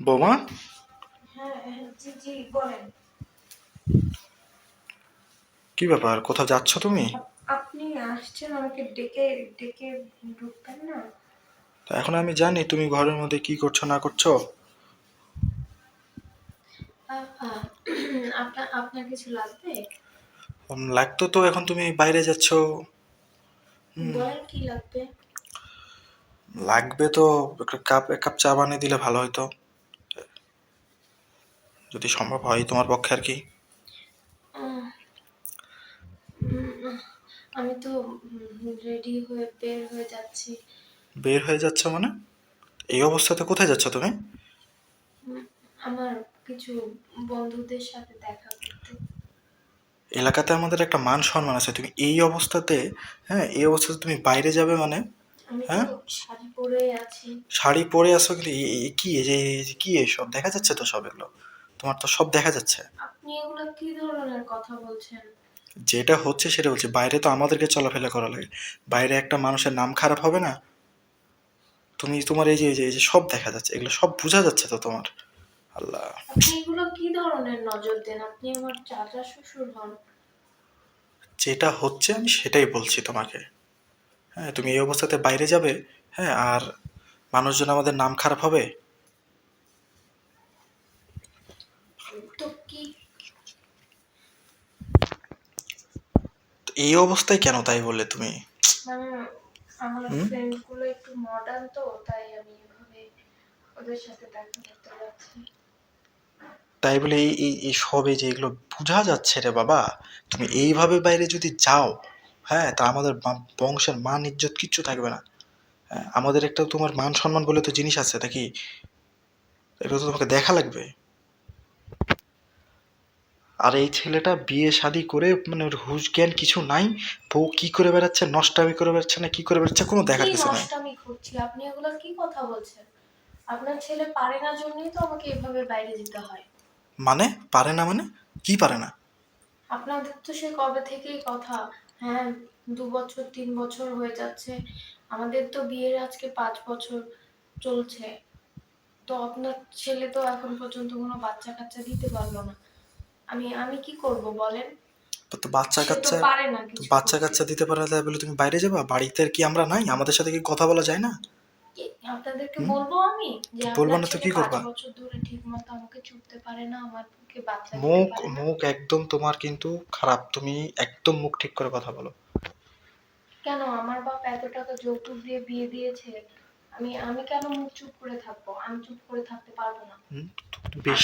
বোমা, হ্যাঁ হ্যাঁ, জি জি বলেন। কি ব্যাপার? কোথাও যাচ্ছ তুমি? আপনি আসছেন আমাকে ডেকে ডেকে ঢুকবেন না? তা এখন আমি জানি তুমি ঘরের মধ্যে কি করছো না করছো। আপনার আপনার কিছু লাগবে? লাগতো তো, এখন তুমি বাইরে যাচ্ছ। বলেন কি লাগবে? লাগবে তো, একটা এক কাপ চা বানিয়ে দিলে ভালো হতো, যদি সম্ভব হয় তোমার পক্ষে আর কি। আহ, উম, আমি তো রেডি হয়ে বের হয়ে যাচ্ছি। বের হয়ে যাচ্ছ মানে? এই অবস্থাতে কোথায় যাচ্ছ তুমি? উম, আমার কিছু বন্ধুদের সাথে দেখা করতে। এলাকাতে আমাদের একটা মান সম্মান আছে, তুমি এই অবস্থাতে, হ্যাঁ এই অবস্থাতে তুমি বাইরে যাবে মানে? আমি তো হ্যাঁ, শাড়ি পরেই আছি। শাড়ি পরে আসো কিন্তু কি কি এসব দেখা যাচ্ছে তো, সব এগুলো তোমার তো সব দেখা যাচ্ছে। আপনি এগুলো কি ধরনের কথা বলছেন? যেটা হচ্ছে সেটা বলছি, বাইরে তো আমাদেরকে চলাফেরা করা লাগে, বাইরে একটা মানুষের নাম খারাপ হবে না? তুমি তোমার এই যে সব দেখা যাচ্ছে, এগুলো সব বোঝা যাচ্ছে তো তোমার। আল্লাহ। আপনি এগুলো কি ধরনের নজর দেন? আপনি আমার চাচা শ্বশুর হন। যেটা হচ্ছে আমি সেটাই বলছি তোমাকে। হ্যাঁ, তুমি এই অবস্থাতে বাইরে যাবে, হ্যাঁ, আর মানুষজন আমাদের নাম খারাপ হবে। তো কি? তো এই অবস্থায় কেন তাই বললে তুমি? মানে আমার হুম? ফ্রেন্ড গুলো একটু মডার্ন তো, তাই আমি এভাবে ওদের সাথে দেখা করতে যাচ্ছি। তাই বলে এই সব এই যে এগুলো বোঝা যাচ্ছে রে বাবা, তুমি এইভাবে বাইরে যদি যাও, হ্যাঁ, তা আমাদের বংশের মান ইজ্জত কিচ্ছু থাকবে না। হ্যাঁ, আমাদের একটা তোমার মান সম্মান বলে তো জিনিস আছে নাকি? এগুলো তো তোমাকে দেখা লাগবে। আর এই ছেলেটা বিয়ে শাদী করে মানে ওর হুঁশ জ্ঞান কিছু নাই, বউ কি করে বেড়াচ্ছে, নষ্টামি করে বেড়াচ্ছে না কি করে বেড়াচ্ছে কোনো কি দেখার কিছু নাই। নষ্টামি করছি? আপনি এগুলো কি কথা বলছেন? আপনার ছেলে পারে না জন্যই তো আমাকে এভাবে বাইরে যেতে হয়। মানে? পারে না মানে? কি পারে না? আপনাদের তো সে কবে থেকেই কথা। হ্যাঁ, 2 বছর 3 বছর হয়ে যাচ্ছে। আমাদের তো বিয়ের আজকে 5 বছর চলছে। তো আপনার ছেলে তো এখন পর্যন্ত কোনো বাচ্চা কাচ্চা দিতে পারলো না। আমি আমি কি করব বলেন? তো বাচ্চা সে তো কাচ্চা, পারে না তো কিছু বাচ্চা করতে। কাচ্চা দিতে পারে না তাই বলে তুমি বাইরে যাবা? বাড়িতে আর কি আমরা নাই? আমাদের সাথে কি কথা বলা যায় না? আপনাদেরকে হুম? বলবো আমি তো যে বলবো আপনার না তো ছেলে কি পাঁচ করবা? বছর ধরে ঠিক মতো আমাকে চুপতে পারে না, আমার পক্ষে বাচ্চা দিতে মুখ পারে না? মুখ একদম তোমার কিন্তু খারাপ, তুমি একদম মুখ ঠিক করে কথা বলো। কেন আমার বাপ এত টাকা যৌতুক দিয়ে বিয়ে দিয়েছে? আমি আমি কেন মুখ চুপ করে থাকবো? আমি চুপ করে থাকতে পারবো না। হুম? বেশি